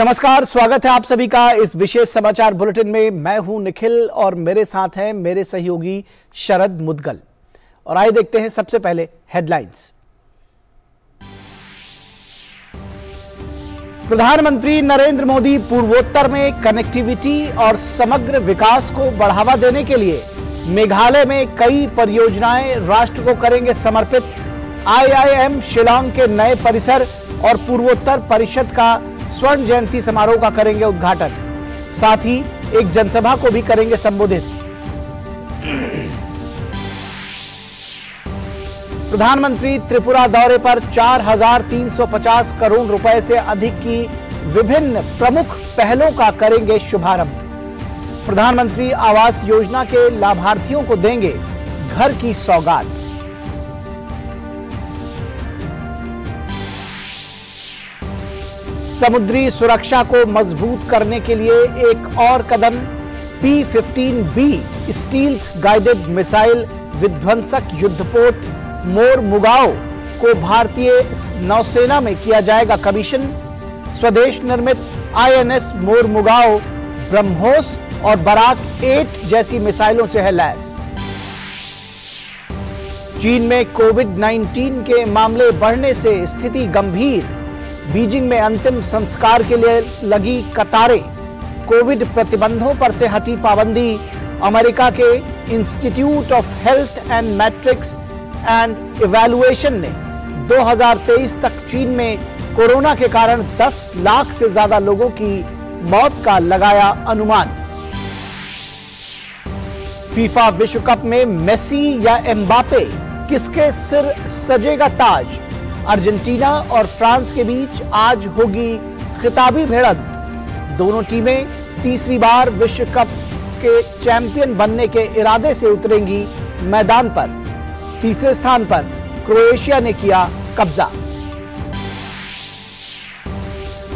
नमस्कार, स्वागत है आप सभी का इस विशेष समाचार बुलेटिन में। मैं हूं निखिल और मेरे साथ हैं मेरे सहयोगी शरद मुदगल। और आइए देखते हैं सबसे पहले हेडलाइंस। प्रधानमंत्री नरेंद्र मोदी पूर्वोत्तर में कनेक्टिविटी और समग्र विकास को बढ़ावा देने के लिए मेघालय में कई परियोजनाएं राष्ट्र को करेंगे समर्पित। IIM शिलांग के नए परिसर और पूर्वोत्तर परिषद का स्वर्ण जयंती समारोह का करेंगे उद्घाटन। साथ ही एक जनसभा को भी करेंगे संबोधित। प्रधानमंत्री त्रिपुरा दौरे पर 4,350 करोड़ रुपए से अधिक की विभिन्न प्रमुख पहलों का करेंगे शुभारंभ। प्रधानमंत्री आवास योजना के लाभार्थियों को देंगे घर की सौगात। समुद्री सुरक्षा को मजबूत करने के लिए एक और कदम। P-15B स्टील्थ गाइडेड मिसाइल विध्वंसक युद्धपोत मोरमुगाओ को भारतीय नौसेना में किया जाएगा कमीशन। स्वदेश निर्मित INS मोरमुगाओ ब्रह्मोस और बराक 8 जैसी मिसाइलों से है लैस। चीन में कोविड-19 के मामले बढ़ने से स्थिति गंभीर। बीजिंग में अंतिम संस्कार के लिए लगी कतारें। कोविड प्रतिबंधों पर से हटी पाबंदी। अमेरिका के institute of health and matrix and evaluation ने 2023 तक चीन में कोरोना के कारण 10 लाख से ज्यादा लोगों की मौत का लगाया अनुमान। फीफा विश्व कप में मेसी या एम्बापे, किसके सिर सजेगा ताज? अर्जेंटीना और फ्रांस के बीच आज होगी खिताबी भिड़ंत। दोनों टीमें तीसरी बार विश्व कप के चैंपियन बनने के इरादे से उतरेंगी मैदान पर। तीसरे स्थान पर क्रोएशिया ने किया कब्जा।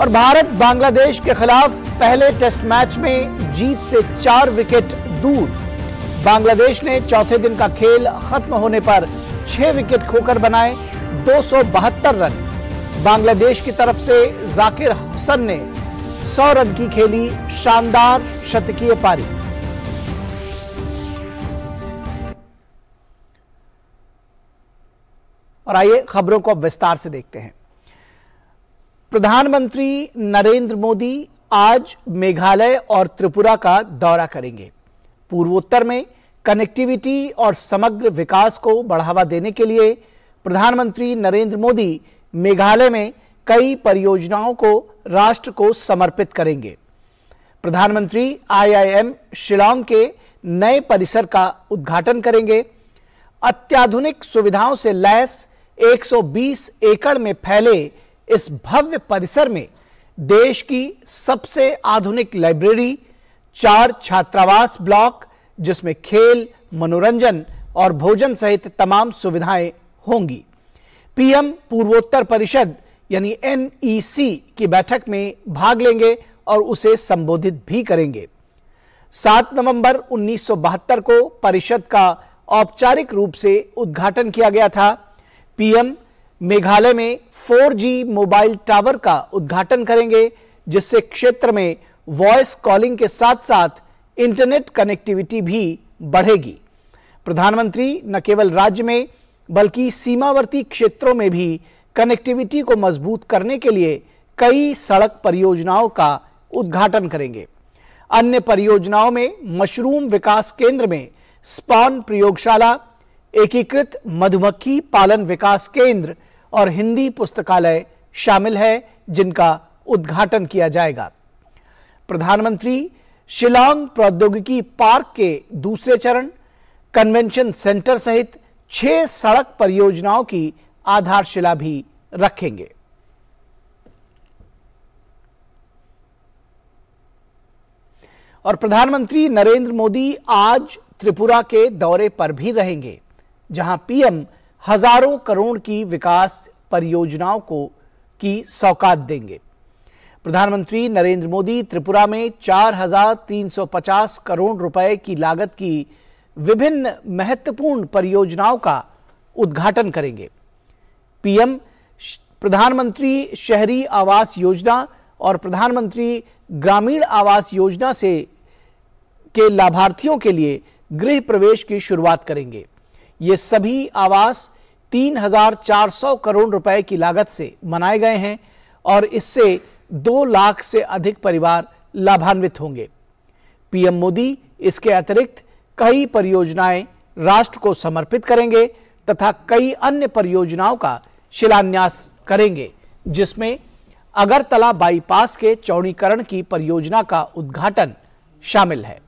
और भारत बांग्लादेश के खिलाफ पहले टेस्ट मैच में जीत से 4 विकेट दूर। बांग्लादेश ने चौथे दिन का खेल खत्म होने पर 6 विकेट खोकर बनाए 272 रन। बांग्लादेश की तरफ से जाकिर हुसैन ने 100 रन की खेली शानदार शतकीय पारी। और आइए खबरों को विस्तार से देखते हैं। प्रधानमंत्री नरेंद्र मोदी आज मेघालय और त्रिपुरा का दौरा करेंगे। पूर्वोत्तर में कनेक्टिविटी और समग्र विकास को बढ़ावा देने के लिए प्रधानमंत्री नरेंद्र मोदी मेघालय में कई परियोजनाओं को राष्ट्र को समर्पित करेंगे। प्रधानमंत्री IIM शिलांग के नए परिसर का उद्घाटन करेंगे। अत्याधुनिक सुविधाओं से लैस 120 एकड़ में फैले इस भव्य परिसर में देश की सबसे आधुनिक लाइब्रेरी, 4 छात्रावास ब्लॉक जिसमें खेल, मनोरंजन और भोजन सहित तमाम सुविधाएं होंगी। PM पूर्वोत्तर परिषद यानी NEC की बैठक में भाग लेंगे और उसे संबोधित भी करेंगे। 7 नवंबर 1972 को परिषद का औपचारिक रूप से उद्घाटन किया गया था। PM मेघालय में 4G मोबाइल टावर का उद्घाटन करेंगे, जिससे क्षेत्र में वॉइस कॉलिंग के साथ साथ इंटरनेट कनेक्टिविटी भी बढ़ेगी। प्रधानमंत्री न केवल राज्य में बल्कि सीमावर्ती क्षेत्रों में भी कनेक्टिविटी को मजबूत करने के लिए कई सड़क परियोजनाओं का उद्घाटन करेंगे। अन्य परियोजनाओं में मशरूम विकास केंद्र में स्पॉन प्रयोगशाला, एकीकृत मधुमक्खी पालन विकास केंद्र और हिंदी पुस्तकालय शामिल है, जिनका उद्घाटन किया जाएगा। प्रधानमंत्री शिलांग प्रौद्योगिकी पार्क के दूसरे चरण, कन्वेंशन सेंटर सहित 6 सड़क परियोजनाओं की आधारशिला भी रखेंगे। और प्रधानमंत्री नरेंद्र मोदी आज त्रिपुरा के दौरे पर भी रहेंगे, जहां PM हजारों करोड़ की विकास परियोजनाओं की सौगात देंगे। प्रधानमंत्री नरेंद्र मोदी त्रिपुरा में 4,350 करोड़ रुपए की लागत की विभिन्न महत्वपूर्ण परियोजनाओं का उद्घाटन करेंगे। PM प्रधानमंत्री शहरी आवास योजना और प्रधानमंत्री ग्रामीण आवास योजना से के लाभार्थियों के लिए गृह प्रवेश की शुरुआत करेंगे। ये सभी आवास 3,400 करोड़ रुपए की लागत से बनाए गए हैं और इससे 2 लाख से अधिक परिवार लाभान्वित होंगे। पीएम मोदी इसके अतिरिक्त कई परियोजनाएं राष्ट्र को समर्पित करेंगे तथा कई अन्य परियोजनाओं का शिलान्यास करेंगे, जिसमें अगरतला बाईपास के चौड़ीकरण की परियोजना का उद्घाटन शामिल है।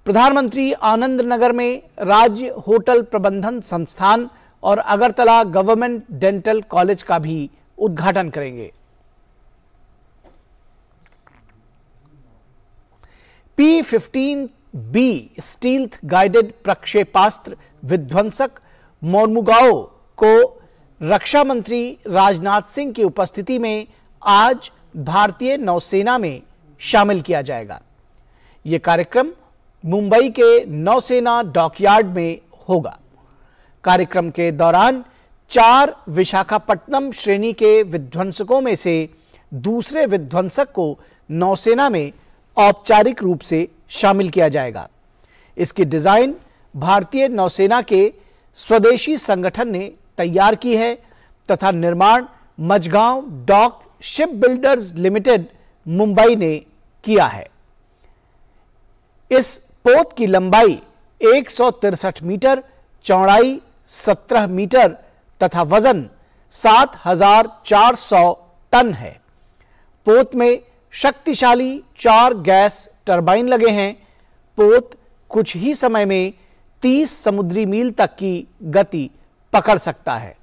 प्रधानमंत्री आनंद नगर में राज्य होटल प्रबंधन संस्थान और अगरतला गवर्नमेंट डेंटल कॉलेज का भी उद्घाटन करेंगे। P-15B स्टील्थ गाइडेड प्रक्षेपास्त्र विध्वंसक मोरमुगाओ को रक्षा मंत्री राजनाथ सिंह की उपस्थिति में आज भारतीय नौसेना में शामिल किया जाएगा। यह कार्यक्रम मुंबई के नौसेना डॉकयार्ड में होगा। कार्यक्रम के दौरान 4 विशाखापट्टनम श्रेणी के विध्वंसकों में से दूसरे विध्वंसक को नौसेना में औपचारिक रूप से शामिल किया जाएगा। इसकी डिजाइन भारतीय नौसेना के स्वदेशी संगठन ने तैयार की है तथा निर्माण Mazagon dock ship builders limited Mumbai ने किया है। इस पोत की लंबाई 163 मीटर, चौड़ाई 17 मीटर तथा वजन 7,400 टन है। पोत में शक्तिशाली 4 गैस टरबाइन लगे हैं। पोत कुछ ही समय में 30 समुद्री मील तक की गति पकड़ सकता है।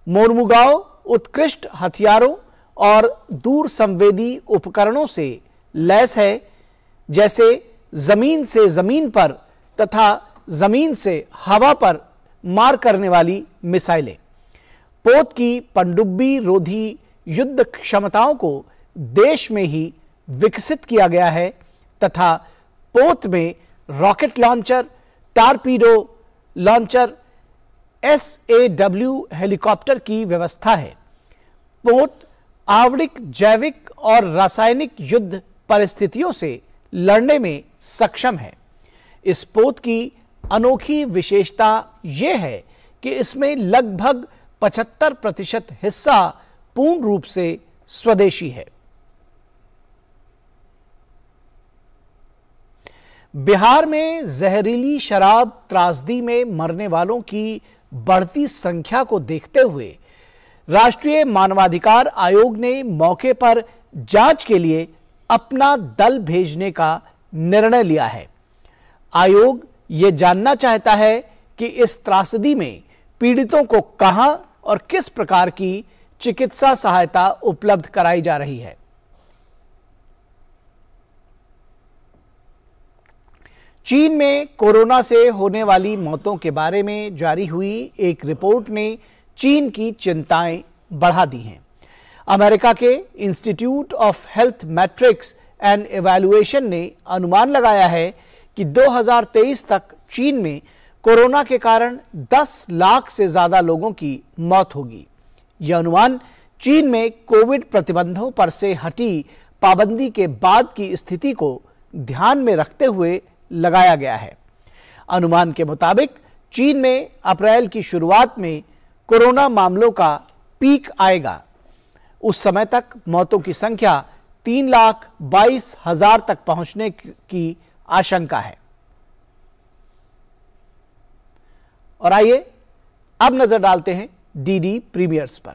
मोरमुगाओ उत्कृष्ट हथियारों और दूर संवेदी उपकरणों से लैस है, जैसे जमीन से जमीन पर तथा जमीन से हवा पर मार करने वाली मिसाइलें। पोत की पनडुब्बी रोधी युद्ध क्षमताओं को देश में ही विकसित किया गया है तथा पोत में rocket launcher, torpedo launcher, SAW helicopter की व्यवस्था है। पोत आणविक, जैविक और रासायनिक युद्ध परिस्थितियों से लड़ने में सक्षम है। इस पोत की अनोखी विशेषता यह है कि इसमें लगभग 75% हिस्सा पूर्ण रूप से स्वदेशी है। बिहार में जहरीली शराब त्रासदी में मरने वालों की बढ़ती संख्या को देखते हुए राष्ट्रीय मानवाधिकार आयोग ने मौके पर जांच के लिए अपना दल भेजने का निर्णय लिया है। आयोग यह जानना चाहता है कि इस त्रासदी में पीड़ितों को कहां और किस प्रकार की चिकित्सा सहायता उपलब्ध कराई जा रही है। चीन में कोरोना से होने वाली मौतों के बारे में जारी हुई एक रिपोर्ट ने चीन की चिंताएं बढ़ा दी हैं। अमेरिका के institute of health matrix and evaluation ने अनुमान लगाया है कि 2023 तक चीन में कोरोना के कारण 10 लाख से ज्यादा लोगों की मौत होगी। यह अनुमान चीन में कोविड प्रतिबंधों पर से हटी पाबंदी के बाद की स्थिति को ध्यान में रखते हुए लगाया गया है। अनुमान के मुताबिक चीन में अप्रैल की शुरुआत में कोरोना मामलों का पीक आएगा। उस समय तक मौतों की संख्या 3,22,000 तक पहुंचने की आशंका है। और आइए अब नजर डालते हैं डीडी प्रीमियर्स पर।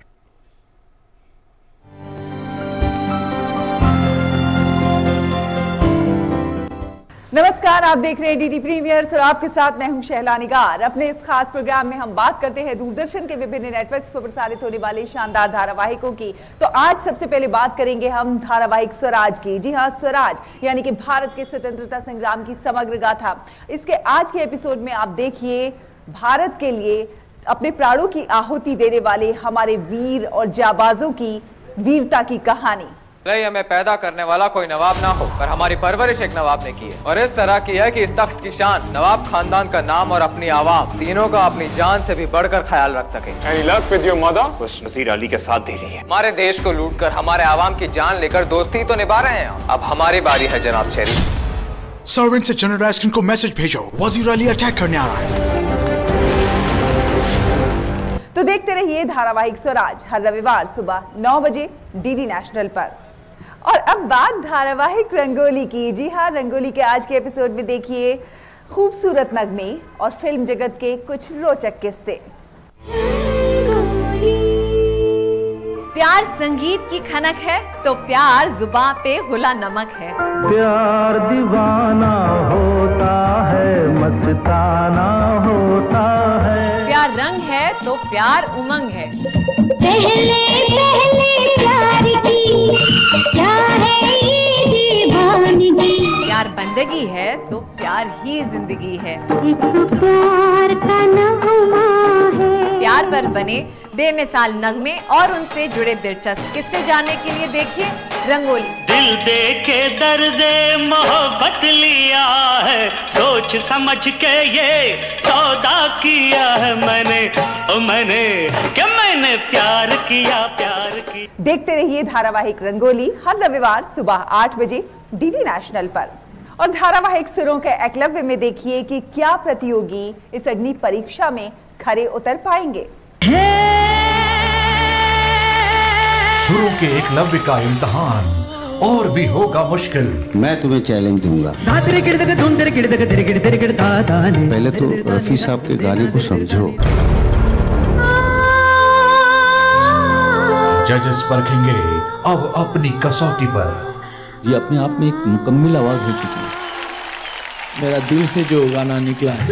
नमस्कार, आप देख रहे हैं डीडी प्रीमियर्स और आपके साथ मैं हूं शहला निगार। अपने इस खास प्रोग्राम में हम बात करते हैं दूरदर्शन के विभिन्न नेटवर्क्स पर प्रसारित होने वाले शानदार धारावाहिकों की। तो आज सबसे पहले बात करेंगे हम धारावाहिक स्वराज की। जी हां, स्वराज यानी कि भारत के स्वतंत्रता संग्राम की समग्र गाथा। इसके आज के एपिसोड में आप देखिए भारत के लिए अपने प्राणों की आहुति देने वाले हमारे वीर और जाबाजों की वीरता की कहानी। भले हमें पैदा करने वाला कोई नवाब ना हो, पर हमारी परवरिश एक नवाब ने की है, और इस तरह की है कि इस तख्त की शान नवाब खानदान का नाम और अपनी आवाम तीनों का अपनी जान से भी बढ़कर ख्याल रख सके। Any luck with your mother? बस वजीर अली के साथ दे रही है। हमारे देश को लूटकर हमारे आवाम की जान लेकर दोस्ती तो निभा रहे हैं, अब हमारी बारी है जनाब शेरी। सर्वेंट से जनरल रास्किन को मैसेज भेजो, वजीर अली अटैक करने आ रहा है। तो देखते रहिए धारावाहिक स्वराज हर रविवार सुबह 9 बजे डीडी नेशनल पर। और अब बात धारावाहिक रंगोली की। जी हाँ, रंगोली के आज के एपिसोड में देखिए खूबसूरत नगमे और फिल्म जगत के कुछ रोचक किस्से। प्यार संगीत की खनक है तो प्यार जुबां पे घुला नमक है। प्यार दीवाना होता है, मस्ताना होता है। प्यार रंग है तो प्यार उमंग है। पहले पहले प्यार की क्या है ये दीवानगी। प्यार बंदगी है तो प्यार ही जिंदगी है। एक प्यार का नगमा है। प्यार पर बने बेमिसाल नगमे और उनसे जुड़े दिलचस्प किस्से जानने के लिए देखिए रंगोली। दिल दे के दर्दे मोहब्बत लिया है, सोच समझ के ये सौदा किया है मैंने प्यार किया। देखते रहिए धारावाहिक रंगोली हर रविवार सुबह 8 बजे डीडी नेशनल पर। और धारावाहिक सुरों के एकलव्य में देखिए कि क्या प्रतियोगी इस अग्नि परीक्षा में खरे उतर पाएंगे। सुरों के एकलव्य का इम्तिहान और भी होगा मुश्किल। मैं तुम्हें चैलेंज दूंगा। पहले तो रफी साहब के गाने को समझो। जजेस परखेंगे अब अपनी कसौटी पर। ये अपने आप में एक मुकम्मल आवाज हो चुकी है। मेरा दिल से जो गाना निकला है।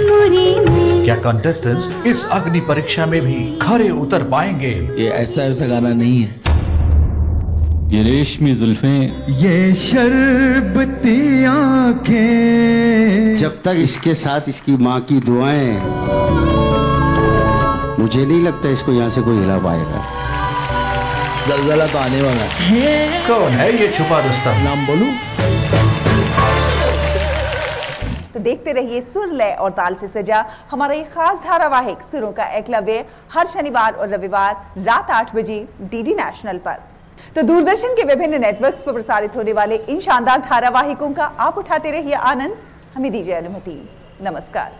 क्या कंटेस्टेंट्स इस अग्नि परीक्षा में भी खरे उतर पाएंगे? ये ऐसा गाना नहीं है। ये रेशमी जुल्फें, ये शरबती आंखें, जब तक इसके साथ इसकी माँ की दुआएं, मुझे नहीं लगता इसको यहाँ से कोई हिला पाएगा। जलजला तो आने वाला है। कौन है ये छुपा रुस्तम? नाम बोलूं? तो देखते रहिए सुर लय और ताल से सजा हमारा ये खास धारावाहिक सुरों का एकलव्य हर शनिवार और रविवार रात 8 बजे डीडी नेशनल पर। तो दूरदर्शन के विभिन्न नेटवर्क्स पर प्रसारित होने वाले इन शानदार धारावाहिकों का आप उठाते रहिए आनंद। हमें दीजिए अनुमति। नमस्कार।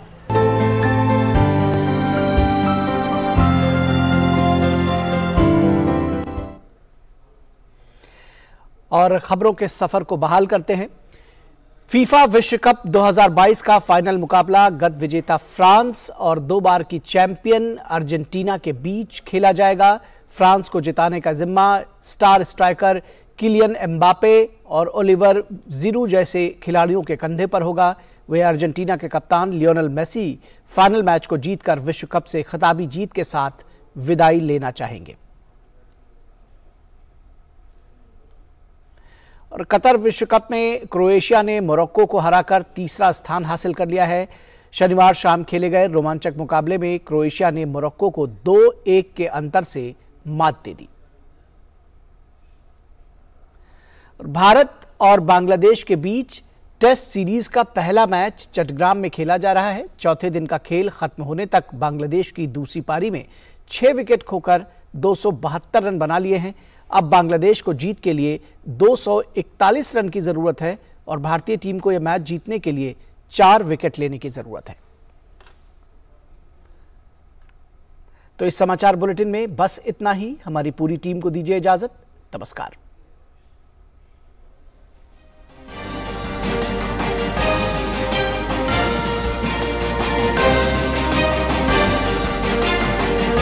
और खबरों के सफर को बहाल करते हैं। फीफा विश्व कप 2022 का फाइनल मुकाबला गत विजेता फ्रांस और 2 बार की चैंपियन अर्जेंटीना के बीच खेला जाएगा। फ्रांस को जिताने का जिम्मा स्टार स्ट्राइकर किलियन एम्बापे और ओलिवर जिरू जैसे खिलाड़ियों के कंधे पर होगा। वह अर्जेंटीना के कप्तान लियोनेल मेसी फाइनल मैच को जीतकर विश्व कप से खिताबी जीत के साथ विदाई लेना चाहेंगे। और कतर विश्व कप में क्रोएशिया ने मोरक्को को हराकर तीसरा स्थान हासिल कर लिया है। शनिवार शाम खेले गए रोमांचक मुकाबले में क्रोएशिया ने मोरक्को को 2-1 के अंतर से मात दे दी। भारत और बांग्लादेश के बीच टेस्ट सीरीज का पहला मैच चट्टग्राम में खेला जा रहा है। चौथे दिन का खेल खत्म होने तक बांग्लादेश की दूसरी पारी में 6 विकेट खोकर 272 रन बना लिए हैं। अब बांग्लादेश को जीत के लिए 241 रन की जरूरत है और भारतीय टीम को यह मैच जीतने के लिए 4 विकेट लेने की जरूरत है। तो इस समाचार बुलेटिन में बस इतना ही। हमारी पूरी टीम को दीजिए इजाजत। नमस्कार।